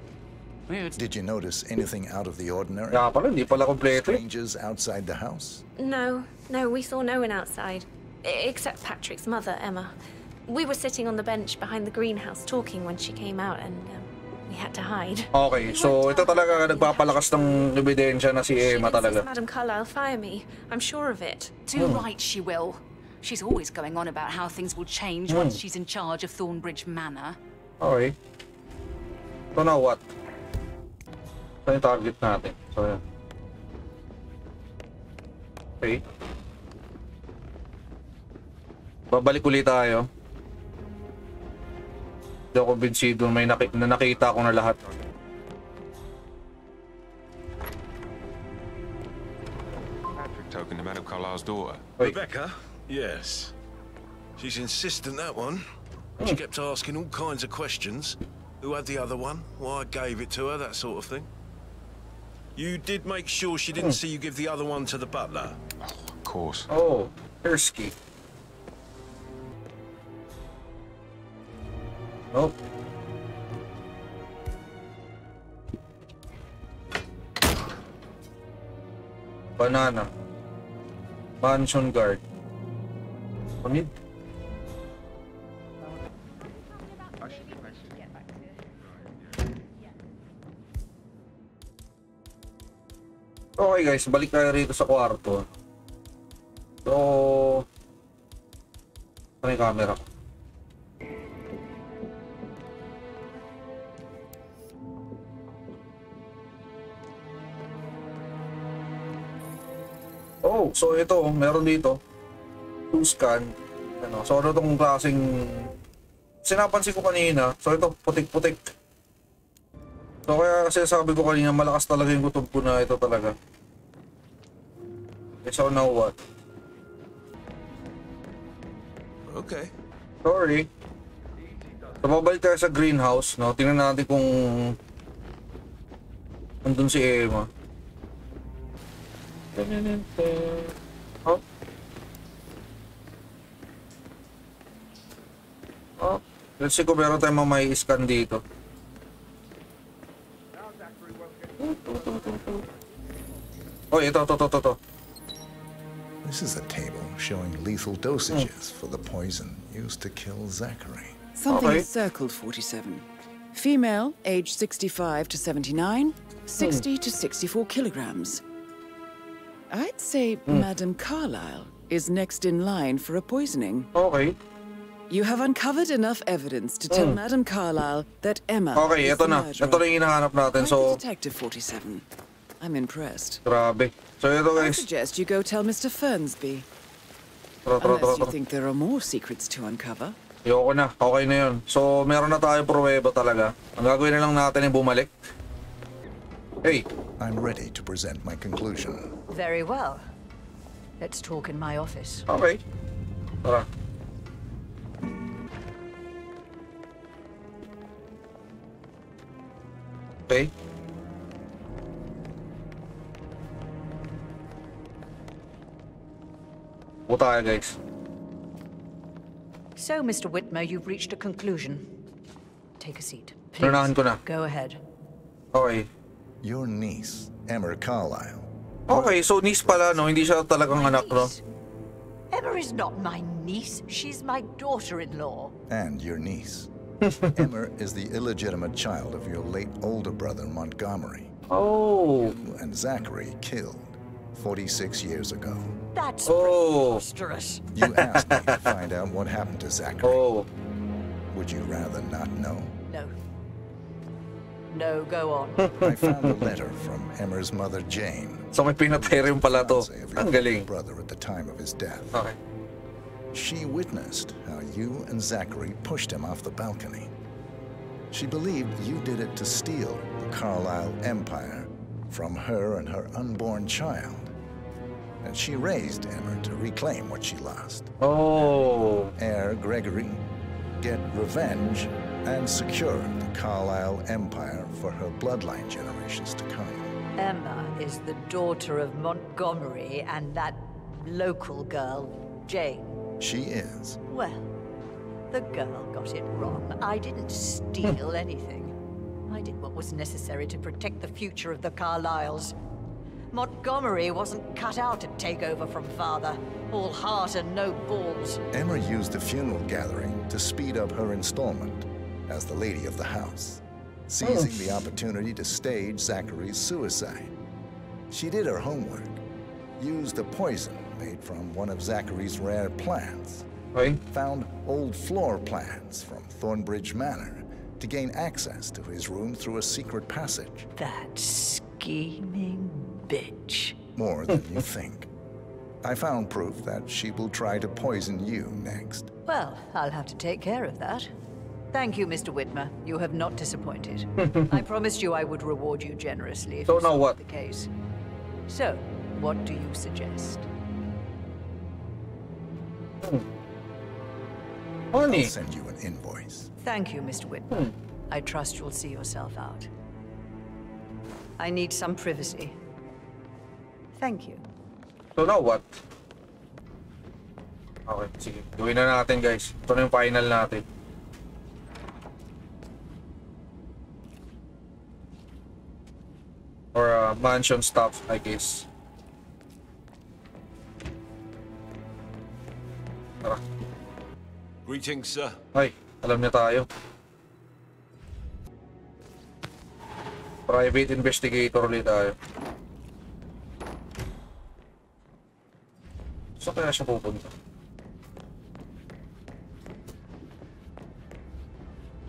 Speaker 13: Weird.
Speaker 7: Did you notice anything out of the ordinary?
Speaker 1: Yeah, pala, hindi pala kompleto.
Speaker 7: Strangers outside the house?
Speaker 9: No, we saw no one outside. Except Patrick's mother, Emma. We were sitting on the bench behind the greenhouse talking when she came out and we had to hide.
Speaker 1: Okay, so ito talaga nagpapalakas ng ebidensya na si Emma talaga.
Speaker 9: Madam Carlyle fire me. I'm sure of it.
Speaker 14: Too right she will. She's always going on about how things will change once she's in charge of Thornbridge Manor.
Speaker 1: Okay. So now what? So yung target natin. So yan. Okay. Babalik ulit tayo. Hindi ako binsido. May nakita ko na lahat.
Speaker 18: Patrick talking to Madam Carlyle's daughter.
Speaker 20: Rebecca? Yes. She's insistent, that one. She kept asking all kinds of questions. Who had the other one? Why I gave it to her, that sort of thing. You did make sure she didn't see you give the other one to the butler?
Speaker 18: Oh, of course.
Speaker 1: Oh, Ersky. Nope. Banana. Mansion guard. Pamid. Okay guys, balik tayo rito sa kwarto. So, ano yung camera ko? Oh, so ito, meron dito. To scan. Ano, so ano itong klaseng sinapansin ko kanina. So ito, putik-putik. So kaya kasi sabi ko kanina, malakas talaga yung gutom ko na ito talaga. Okay, so now what?
Speaker 20: Okay.
Speaker 1: Sorry. So babalik tayo sa greenhouse, no? Tingnan natin kung nandun si Emma. Oh. Oh. Let's see kung meron tayong mamay scan dito. Oh, ito.
Speaker 7: This is a table showing lethal dosages for the poison used to kill Zachary.
Speaker 2: Something is circled, 47. Female, age 65 to 79, 60 to 64 kilograms. I'd say Madam Carlyle is next in line for a poisoning.
Speaker 1: Okay.
Speaker 2: You have uncovered enough evidence to tell Madam Carlyle that Emma
Speaker 1: Okay,
Speaker 2: is
Speaker 1: ito
Speaker 2: the
Speaker 1: na.
Speaker 2: murderer.
Speaker 1: Ito na yung hinahanap natin.
Speaker 2: I'm
Speaker 1: So,
Speaker 2: the Detective 47. I'm impressed.
Speaker 1: grabe. So ito
Speaker 2: I
Speaker 1: guys.
Speaker 2: suggest you go tell Mr. Fernsby.
Speaker 1: Tara.
Speaker 2: Unless you think there are more secrets to uncover.
Speaker 1: Ayoko na. Okay na yun. So, meron na tayo pruweba talaga. Ang gagawin na lang natin ay bumalik. Hey.
Speaker 7: I'm ready to present my conclusion.
Speaker 16: Very well. Let's talk in my office.
Speaker 1: Okay. Tara. Okay. Upo tayo, guys.
Speaker 16: So, Mr. Whitmer, you've reached a conclusion. Take a seat.
Speaker 1: Unahan ko na.
Speaker 16: Go ahead.
Speaker 7: Okay. Your niece, Emma Carlyle.
Speaker 1: Okay, so niece pala, no? Hindi siya talagang anak, no?
Speaker 16: Emma is not my niece. She's my daughter-in-law.
Speaker 7: And your niece. Emma is the illegitimate child of your late older brother, Montgomery.
Speaker 1: Oh.
Speaker 7: You and Zachary killed 46 years ago.
Speaker 16: That's preposterous.
Speaker 7: You asked me to find out what happened to Zachary. Would you rather not know?
Speaker 16: No. No, go on.
Speaker 7: I found a letter from Emmer's mother, Jane.
Speaker 1: So may pinatay rin pala to. Ang galing.
Speaker 7: Brother at the time of his death.
Speaker 1: Okay.
Speaker 7: She witnessed how you and Zachary pushed him off the balcony. She believed you did it to steal the Carlisle empire from her and her unborn child. And she raised Emmer to reclaim what she lost.
Speaker 1: Oh.
Speaker 7: Heir Gregory, get revenge and secure the Carlisle empire for her bloodline generations to come.
Speaker 16: Emma is the daughter of Montgomery and that local girl, Jane.
Speaker 7: She is.
Speaker 16: Well, the girl got it wrong. I didn't steal anything. I did what was necessary to protect the future of the Carlisles. Montgomery wasn't cut out to take over from father. All heart and no balls.
Speaker 7: Emma used the funeral gathering to speed up her installment as the lady of the house, seizing the opportunity to stage Zachary's suicide. She did her homework, used a poison made from one of Zachary's rare plants, found old floor plans from Thornbridge Manor to gain access to his room through a secret passage.
Speaker 16: That scheming bitch.
Speaker 7: More than you think. I found proof that she will try to poison you next.
Speaker 16: Well, I'll have to take care of that. Thank you, Mr. Whitmer. You have not disappointed. I promised you I would reward you generously if
Speaker 1: Don't know what
Speaker 16: the case. So, what do you suggest?
Speaker 7: Money. I'll send you an invoice.
Speaker 16: Thank you, Mr. Whitmer. I trust you'll see yourself out. I need some privacy. Thank you.
Speaker 1: So now what? Okay, sige. Gawin na natin, guys. Ito na yung final natin. Or mansion stuff, I guess. Tara.
Speaker 20: Greetings, sir.
Speaker 1: Ay, alam niya tayo. Private investigator ulit tayo. Saan kaya siya pupunta?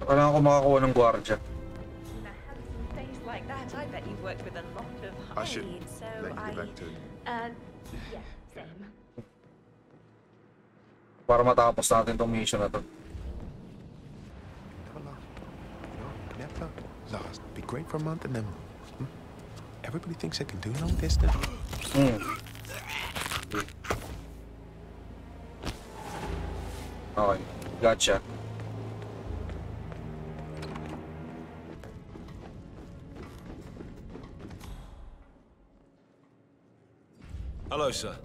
Speaker 1: Kailangan ko makakuha ng gwardya.
Speaker 21: Like that, I bet you worked with a lot of
Speaker 18: I should
Speaker 21: hides, so
Speaker 18: let you get back to it.
Speaker 21: Yeah, same.
Speaker 1: Para matapos natin tong mission na to.
Speaker 18: Never lost. Be great for a month and then everybody thinks they can do long distance.
Speaker 1: Okay, gotcha.
Speaker 20: Hello, sir.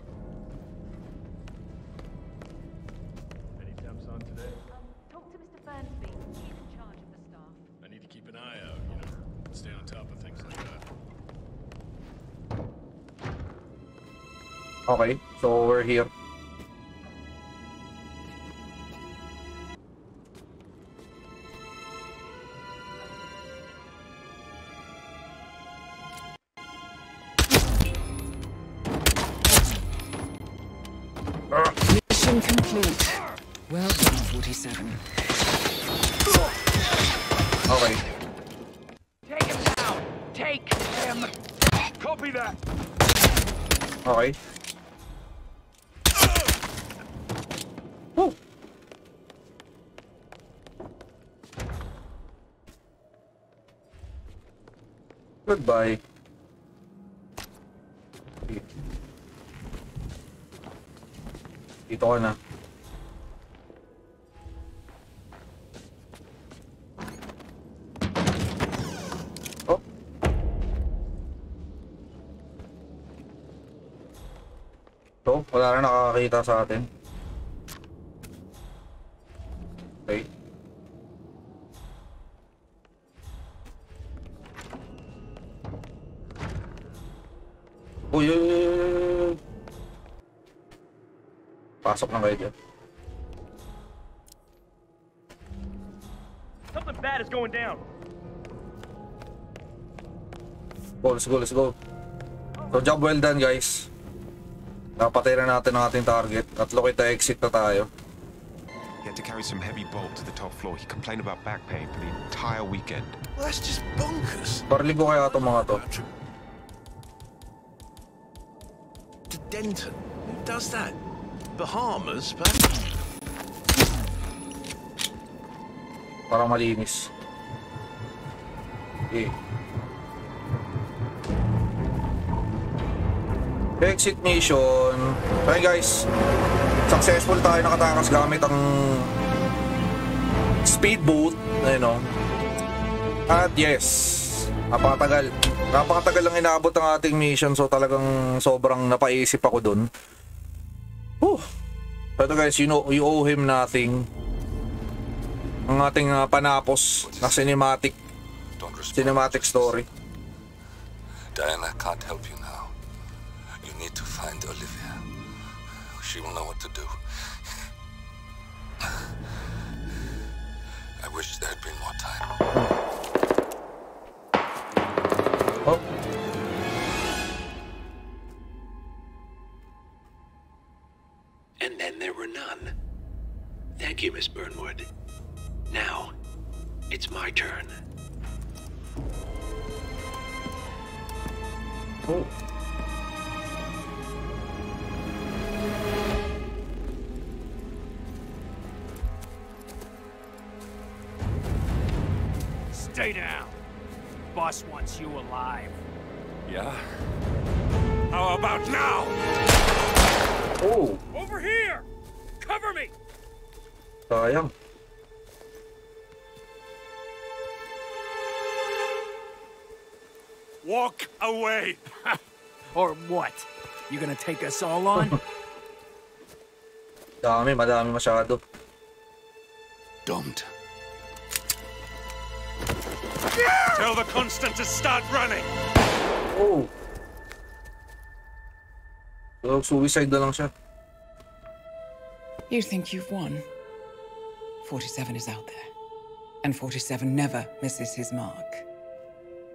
Speaker 4: Any temps on today?
Speaker 21: Talk to Mr. Fernsby. He's in charge of the staff.
Speaker 4: I need to keep an eye out, you know, stay on top of things like that.
Speaker 1: Okay, so we're here.
Speaker 2: Mission complete. Well done, 47.
Speaker 1: Okay.
Speaker 11: Take him down! Take him! Copy that!
Speaker 1: Okay. Woo. Goodbye. Dito ka na. Oh. So, wala na nakakakita sa atin. Okay. Uy, uy, uy, uy. Pasok na kayo dyan.
Speaker 11: Something bad is going down.
Speaker 1: Go, let's go, let's go. So, job well done, guys. Napatay na natin ang ating target at locate exit na tayo.
Speaker 18: He had to carry some heavy bolt to the top floor. He complained about back pain for the entire weekend.
Speaker 20: Well, that's just bonkers.
Speaker 1: Barili ko kaya itong mga to.
Speaker 20: To Denton? Who does that? Bahamas, but...
Speaker 1: Parang malinis. Okay. Exit mission. Okay guys, successful tayo nakatakas gamit ang speedboat, ayun o. At yes, napakatagal lang inaabot ang ating mission, so talagang sobrang napaisip ako dun. Pero guys, you owe him nothing. Ang ating panapos na cinematic story.
Speaker 6: Diana can't help you now. You need to find Olivia. She will know what to do. I wish there had been more time.
Speaker 1: Oh.
Speaker 12: And then there were none. Thank you, Miss Burnwood. Now, it's my turn.
Speaker 1: Oh.
Speaker 11: Stay down. Boss wants you alive.
Speaker 6: Yeah?
Speaker 11: How about now?
Speaker 1: Oh.
Speaker 11: Over here! Cover me!
Speaker 1: Sayang.
Speaker 11: Walk away! Or what? You gonna take us all on?
Speaker 1: Madami masyado.
Speaker 6: Don't.
Speaker 11: Tell the Constant to start running!
Speaker 1: Oh. So, suicide na lang siya.
Speaker 2: You think you've won? 47 is out there. And 47 never misses his mark.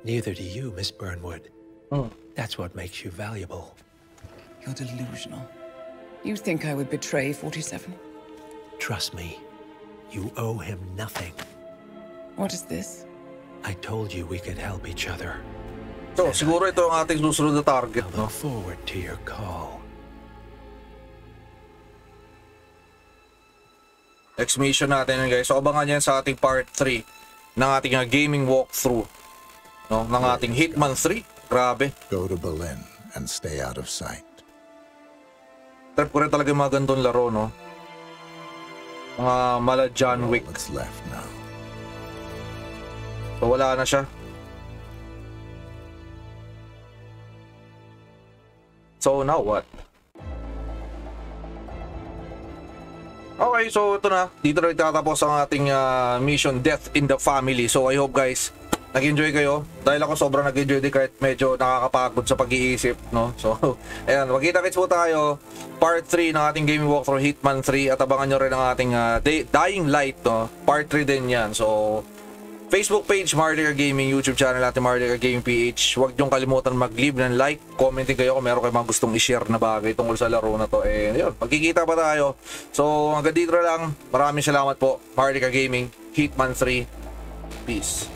Speaker 12: Neither do you, Miss Burnwood. That's what makes you valuable.
Speaker 2: You're delusional. You think I would betray 47?
Speaker 12: Trust me, you owe him nothing.
Speaker 2: What is this?
Speaker 12: I told you we could help each other.
Speaker 1: So, siguro ito ang ating susunod na target, no?
Speaker 12: I look forward to your call.
Speaker 1: Next mission natin yun, guys. So, abangan yan sa ating part 3 ng ating gaming walkthrough, no? Ng ating Hitman 3. Grabe.
Speaker 7: Go to Berlin and stay out of sight.
Speaker 1: Trip ko rin talaga yung mga ganitong laro, no? Mga mala John Wick.
Speaker 7: What's left now?
Speaker 1: So, wala na siya. So, now what? Okay, so ito na. Dito na nagtatapos ang ating mission Death in the Family. So, I hope guys, nag-enjoy kayo. Dahil ako sobrang nag-enjoy din kahit medyo nakakapagod sa pag-iisip, no? So, ayan, magkita-kits po tayo. Part 3 ng ating gaming walkthrough Hitman 3. At abangan nyo rin ang ating Dying Light, no? Part 3 din yan. So, Facebook page, MHRLK Gaming, YouTube channel natin, MHRLK Gaming PH. Huwag niyong kalimutan mag-leave ng like, commenting kayo kung meron kayong mga gustong i-share na bagay tungkol sa laro na to. Eh, yun, magkikita pa tayo. So, hanggang dito lang. Maraming salamat po. MHRLK Gaming, Hitman 3. Peace.